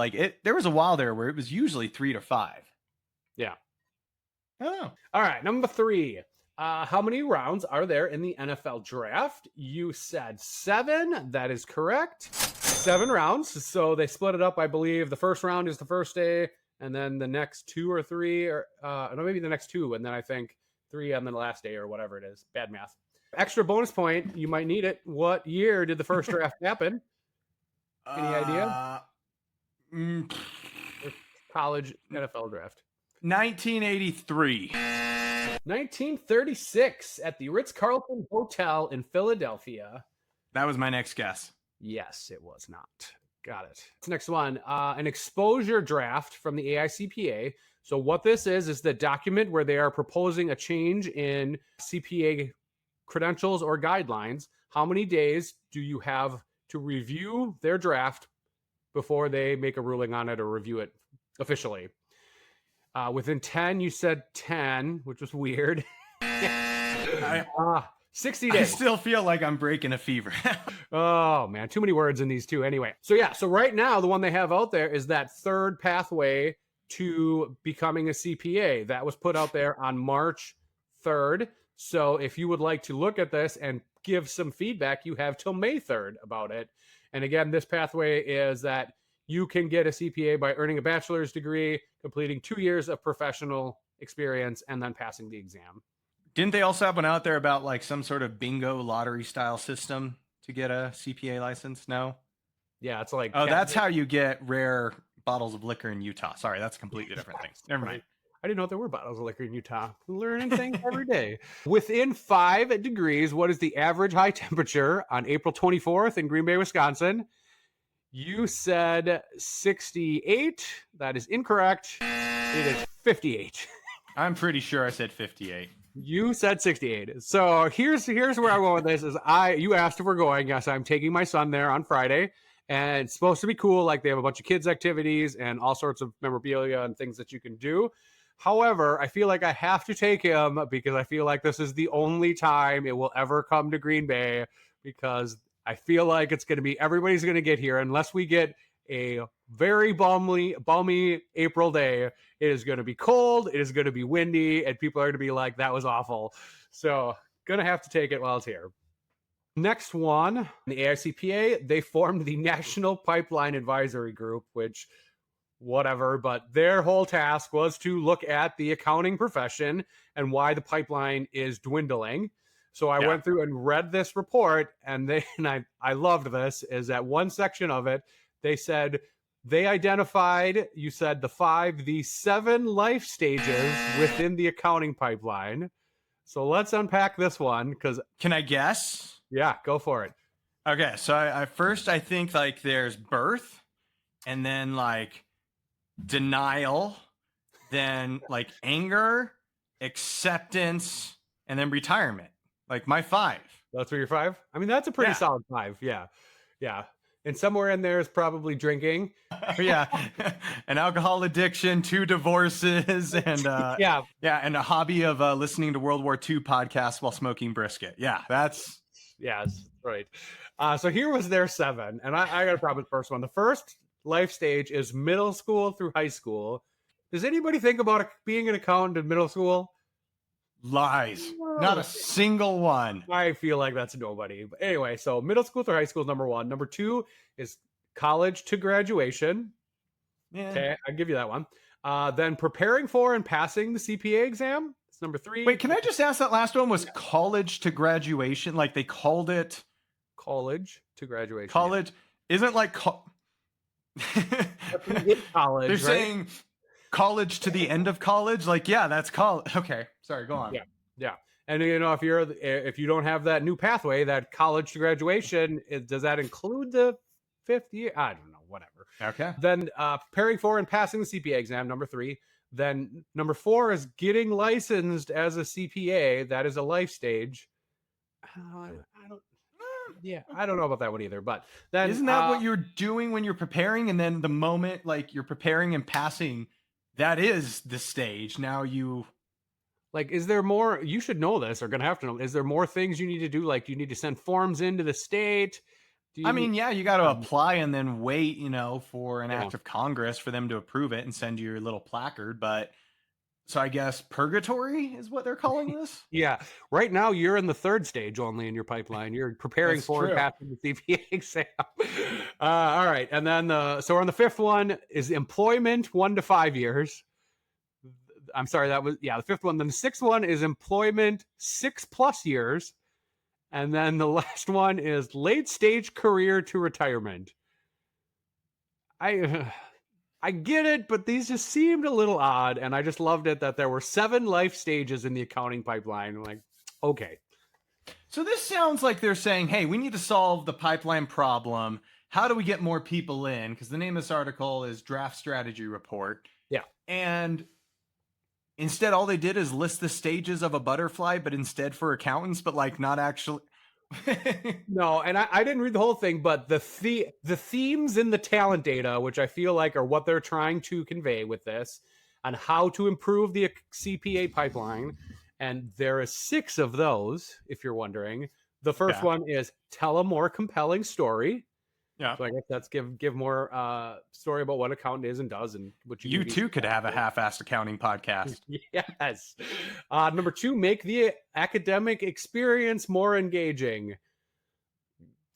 there was a while there where it was usually 3 to 5. Yeah. I don't know. All right, number 3. How many rounds are there in the NFL draft? You said 7. That is correct. 7 rounds. So they split it up. I believe the first round is the first day, and then the next 2 or 3, or no, maybe the next 2, and then I think 3 on the last day or whatever it is. Bad math. Extra bonus point. You might need it. What year did the first draft happen? Any idea? College NFL draft. 1983. 1936 at the Ritz-Carlton Hotel in Philadelphia. That was my next guess. Yes, it was not. Got it. Next one, an exposure draft from the AICPA. So what this is the document where they are proposing a change in CPA credentials or guidelines. How many days do you have to review their draft before they make a ruling on it or review it officially? Within 10, you said 10, which was weird. 60 days. I still feel like I'm breaking a fever. Oh, man. Too many words in these two. Anyway. So right now, the one they have out there is that third pathway to becoming a CPA. That was put out there on March 3rd. So if you would like to look at this and give some feedback, you have till May 3rd about it. And again, this pathway is that you can get a CPA by earning a bachelor's degree, completing 2 years of professional experience, and then passing the exam. Didn't they also have one out there about like some sort of bingo lottery style system to get a CPA license? No? Yeah, it's like... Oh, that's how you get rare bottles of liquor in Utah. Sorry, that's a completely different thing. Never mind. I didn't know there were bottles of liquor in Utah. Learning things every day. Within 5 degrees, what is the average high temperature on April 24th in Green Bay, Wisconsin? You said 68. That is incorrect. It is 58. I'm pretty sure I said 58. You said 68. So here's where I went with this. You asked if we're going. Yes, I'm taking my son there on Friday. And it's supposed to be cool. Like they have a bunch of kids' activities and all sorts of memorabilia and things that you can do. However, I feel like I have to take him because I feel like this is the only time it will ever come to Green Bay, because I feel like it's going to be, everybody's going to get here unless we get a very balmy April day. It is going to be cold. It is going to be windy, and people are going to be like, that was awful. So going to have to take it while it's here. Next one, the AICPA, they formed the National Pipeline Advisory Group, which whatever, but their whole task was to look at the accounting profession and why the pipeline is dwindling. So I went through and read this report, and I loved this, is that one section of it, they said they identified, you said the 7 life stages within the accounting pipeline. So let's unpack this one, because... Can I guess? Yeah, go for it. Okay, so I think like there's birth, and then like denial, then like anger, acceptance, and then retirement. Like my 5. That's where you're 5? I mean, that's a pretty solid 5. Yeah. Yeah. And somewhere in there is probably drinking. Yeah. An alcohol addiction, 2 divorces, and and a hobby of listening to World War II podcasts while smoking brisket. Yeah, that's... Yes, right. So here was their 7. And I got a problem with the first one. The first life stage is middle school through high school. Does anybody think about being an accountant in middle school? Lies. Not a single one. I feel like that's nobody. But anyway, so middle school through high school is number 1. Number 2 is college to graduation. Yeah. Okay, I'll give you that one. Then preparing for and passing the CPA exam. It's number 3. Wait, can I just ask, that last one was college to graduation? Like they called it... College to graduation. College isn't like... college, They're saying... college to the end of college, like, yeah, that's college. Okay, sorry, go on. Yeah. And you know, if you don't have that new pathway, that college to graduation, does that include the 5th year? I don't know, whatever. Okay. Then preparing for and passing the CPA exam, number 3. Then number 4 is getting licensed as a CPA. That is a life stage. I don't know about that one either. But then isn't that what you're doing when you're preparing? And then the moment like you're preparing and passing, that is the stage. Now you like, is there more? You should know this, or gonna have to know. Is there more things you need to do? Like, do you need to send forms into the state? I mean, yeah, you got to apply and then wait, for an act of Congress for them to approve it and send you your little placard. But so I guess purgatory is what they're calling this. Yeah. Right now, you're in the 3rd stage only in your pipeline. You're preparing That's for true. and passing the CPA exam. All right. And then, so we're on the 5th one is employment 1 to 5 years. I'm sorry, that was, the 5th one. Then the 6th one is employment 6+ years. And then the last one is late stage career to retirement. I get it, but these just seemed a little odd. And I just loved it that there were 7 life stages in the accounting pipeline. I'm like, okay. So this sounds like they're saying, hey, we need to solve the pipeline problem. How do we get more people in? Because the name of this article is Draft Strategy Report. Yeah. And instead, all they did is list the stages of a butterfly, but instead for accountants, but like not actually. No, and I didn't read the whole thing, but the themes in the talent data, which I feel like are what they're trying to convey with this, on how to improve the CPA pipeline. And there is 6 of those, if you're wondering. The first one is tell a more compelling story. Yeah. So I guess that's give more story about what accountant is and does, and what You too could have a half-assed accounting podcast. Yes. Number 2, make the academic experience more engaging.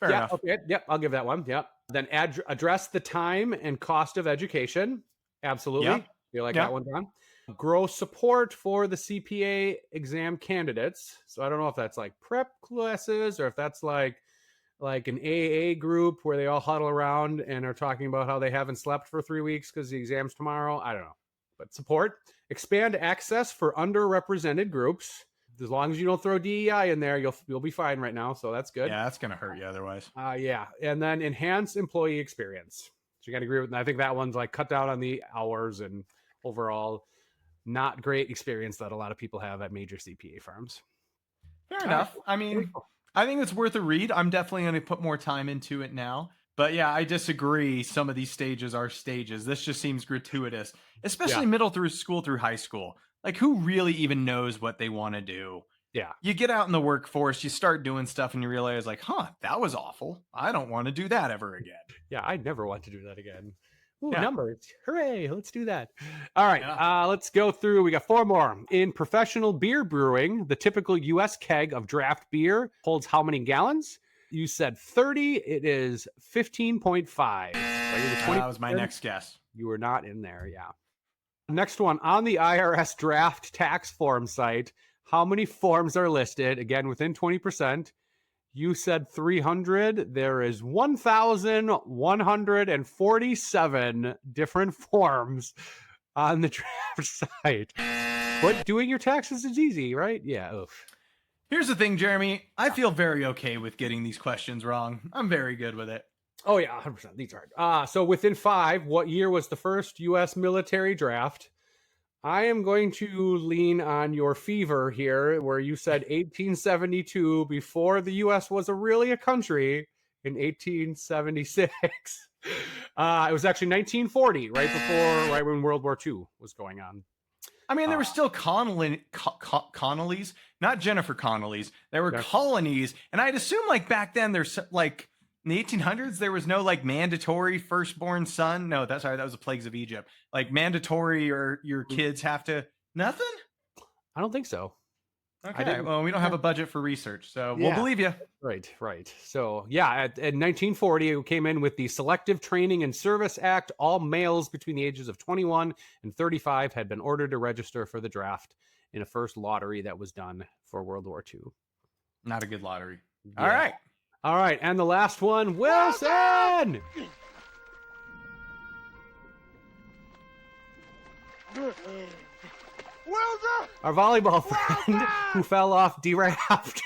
Fair enough. Okay. Yep. I'll give that one. Yep. Then address the time and cost of education. Absolutely. Yeah. Feel like Yeah. that one's on. Grow support for the CPA exam candidates. So I don't know if that's like prep classes or if that's like an AA group where they all huddle around and are talking about how they haven't slept for 3 weeks because the exam's tomorrow. I don't know. But support. Expand access for underrepresented groups. As long as you don't throw DEI in there, you'll be fine right now. So that's good. Yeah, that's going to hurt you otherwise. Yeah. And then enhance employee experience. So you got to agree with, I think that one's like cut down on the hours and overall not great experience that a lot of people have at major CPA firms. Fair enough. I mean, I think it's worth a read. I'm definitely going to put more time into it now. But yeah, I disagree. Some of these stages are stages. This just seems gratuitous, especially middle through school through high school. Like, who really even knows what they want to do? Yeah. You get out in the workforce, you start doing stuff, and you realize, like, that was awful. I don't want to do that ever again. Yeah, I never want to do that again. Ooh, Yeah. numbers. Hooray, let's do that. All right, let's go through. We got 4 more. In professional beer brewing, the typical U.S. keg of draft beer holds how many gallons? You said 30. It is 15.5. That was my next guess. You were not in there, yeah. Next one, on the IRS draft tax form site, how many forms are listed? Again, within 20%. You said 300. There is 1,147 different forms on the draft site. But doing your taxes is easy, right? Yeah. Oof. Here's the thing, Jeremy. I feel very okay with getting these questions wrong. I'm very good with it. Oh, yeah, 100%. These are. So within 5, what year was the first U.S. military draft? I am going to lean on your fever here, where you said 1872 before the U.S. was really a country in 1876. It was actually 1940, right when World War II was going on. I mean, there were still Connellys, not Jennifer Connelly's. There were colonies, and I'd assume like back then there's like in the 1800s there was no like mandatory firstborn son. No, that was the plagues of Egypt. Like mandatory or your kids have to nothing. I don't think so. Okay, well, we don't have a budget for research, so we'll believe you. Right. So, yeah, in 1940, it came in with the Selective Training and Service Act. All males between the ages of 21 and 35 had been ordered to register for the draft in a first lottery that was done for World War II. Not a good lottery. Yeah. All right, and the last one, Wilson! Our volleyball friend who fell off draft.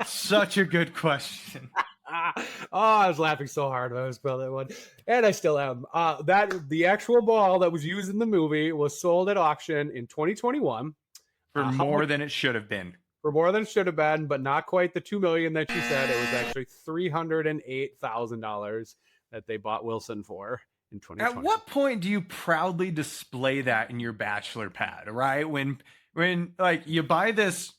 Such a good question. I was laughing so hard when I was spelling that one, and I still am. That the actual ball that was used in the movie was sold at auction in 2021 For how more much- than it should have been. for more than it should have been, but not quite the $2 million that you said. It was actually $308,000 that they bought Wilson for in 2020. At what point do you proudly display that in your bachelor pad, right? When like you buy this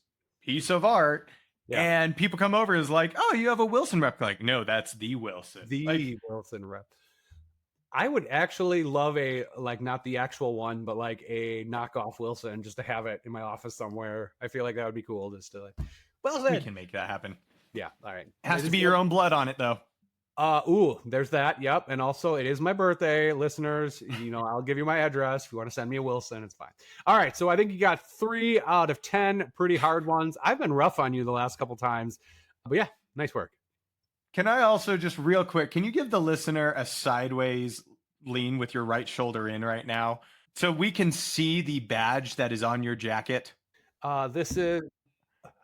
piece of art and people come over and is like, "Oh, you have a Wilson replica." Like, "No, that's the Wilson." The Wilson rep. I would actually love a, like, not the actual one, but like a knockoff Wilson, just to have it in my office somewhere. I feel like that would be cool, just to like, Wilson. We can make that happen. Yeah, all right. It has to be your own blood on it, though. There's that. Yep. And also, it is my birthday, listeners. I'll give you my address if you want to send me a Wilson. It's fine. All right. So I think you got 3 out of 10 pretty hard ones. I've been rough on you the last couple times, but yeah, nice work. Can I also just real quick, can you give the listener a sideways lean with your right shoulder in right now so we can see the badge that is on your jacket? This is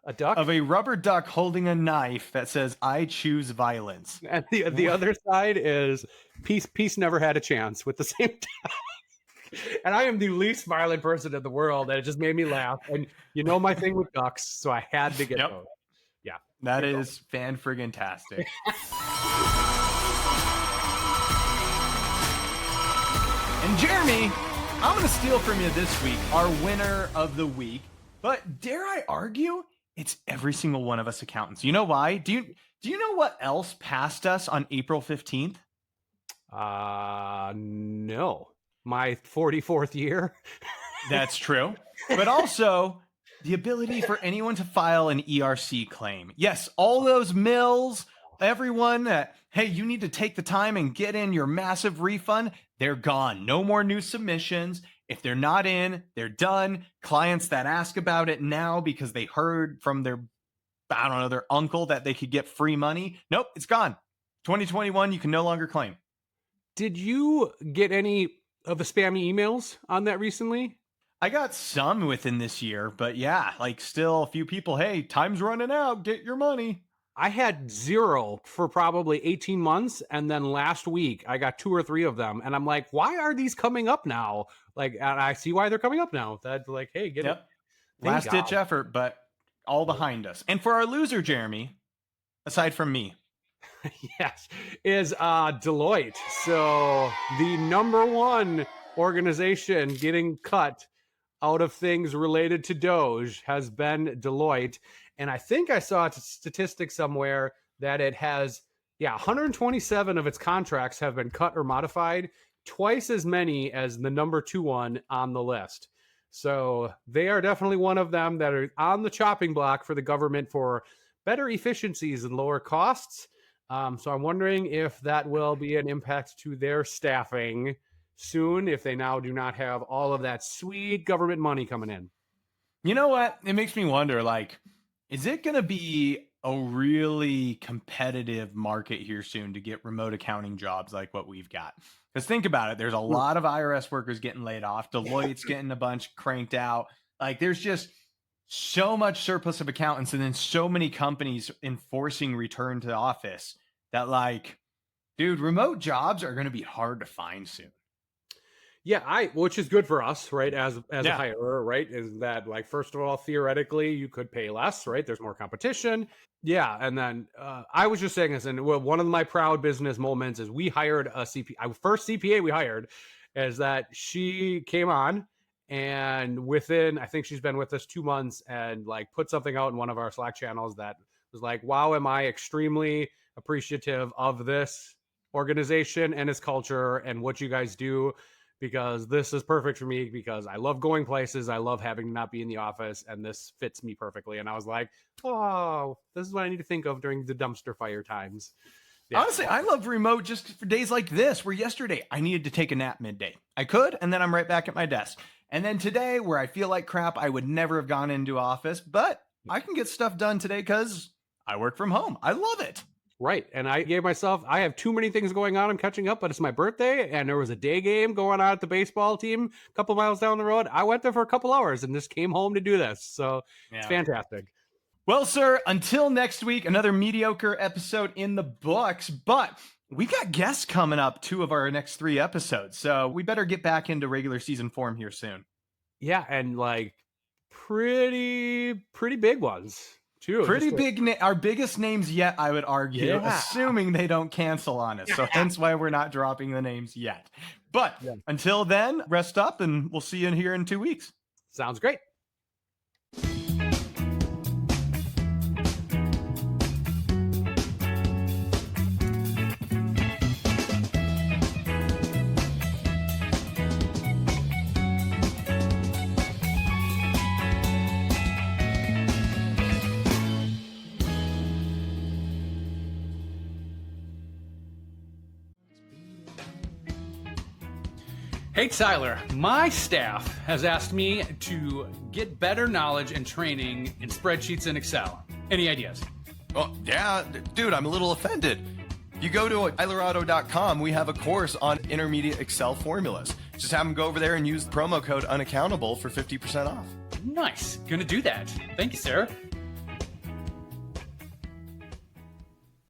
a duck of a rubber duck holding a knife that says "I choose violence." And the other side is peace never had a chance with the same duck. And I am the least violent person in the world, and it just made me laugh. And my thing with ducks, so I had to get those. Yeah. That is fan-friggin-tastic. And Jeremy, I'm going to steal from you this week, our winner of the week. But dare I argue, it's every single one of us accountants. You know why? Do you know what else passed us on April 15th? No. My 44th year. That's true. But also the ability for anyone to file an ERC claim. Yes, all those mills, everyone that, hey, you need to take the time and get in your massive refund, they're gone. No more new submissions. If they're not in, they're done. Clients that ask about it now because they heard from their uncle that they could get free money. Nope, it's gone. 2021, you can no longer claim. Did you get any of the spammy emails on that recently? I got some within this year, but yeah, like still a few people, hey, time's running out, get your money. I had 0 for probably 18 months. And then last week I got 2 or 3 of them. And I'm like, why are these coming up now? Like, and I see why they're coming up now. That's like, hey, get it. Last ditch effort, but all behind us. And for our loser, Jeremy, aside from me. Yes, is Deloitte. So the number one organization getting cut out of things related to Doge has been Deloitte. And I think I saw a statistic somewhere that it has, 127 of its contracts have been cut or modified, twice as many as the number 2 one on the list. So they are definitely one of them that are on the chopping block for the government for better efficiencies and lower costs. So I'm wondering if that will be an impact to their staffing soon, if they now do not have all of that sweet government money coming in. You know what? It makes me wonder, like, is it going to be a really competitive market here soon to get remote accounting jobs like what we've got? Because think about it. There's a lot of IRS workers getting laid off. Deloitte's getting a bunch cranked out. Like, there's just so much surplus of accountants and then so many companies enforcing return to office that, like, dude, remote jobs are going to be hard to find soon. Yeah, which is good for us, right? As a hirer, right? Is that, like, first of all, theoretically, you could pay less, right? There's more competition. Yeah, and then I was just saying this, and one of my proud business moments is we hired a CPA. First CPA we hired is that she came on, and within, I think she's been with us 2 months, and like put something out in one of our Slack channels that was like, wow, am I extremely appreciative of this organization and its culture and what you guys do, because this is perfect for me, because I love going places. I love having to not be in the office, and this fits me perfectly. And I was like, oh, this is what I need to think of during the dumpster fire times. Yeah. Honestly, I love remote just for days like this, where yesterday I needed to take a nap midday. I could, and then I'm right back at my desk. And then today, where I feel like crap, I would never have gone into office, but I can get stuff done today because I work from home. I love it. Right. And I gave myself, I have too many things going on. I'm catching up, but it's my birthday and there was a day game going on at the baseball team a couple miles down the road. I went there for a couple hours and just came home to do this. So It's fantastic. Well, sir, until next week, another mediocre episode in the books, but we got guests coming up 2 of our next 3 episodes, so we better get back into regular season form here soon. Yeah, and like pretty big ones too. Pretty big, our biggest names yet, I would argue, Yeah. assuming they don't cancel on us. So hence why we're not dropping the names yet. But until then, rest up and we'll see you in here in 2 weeks. Sounds great. Hey Tyler, my staff has asked me to get better knowledge and training in spreadsheets and Excel. Any ideas? Oh, yeah, dude, I'm a little offended. You go to tylerauto.com, we have a course on intermediate Excel formulas. Just have them go over there and use the promo code Unaccountable for 50% off. Nice. Gonna do that. Thank you, sir.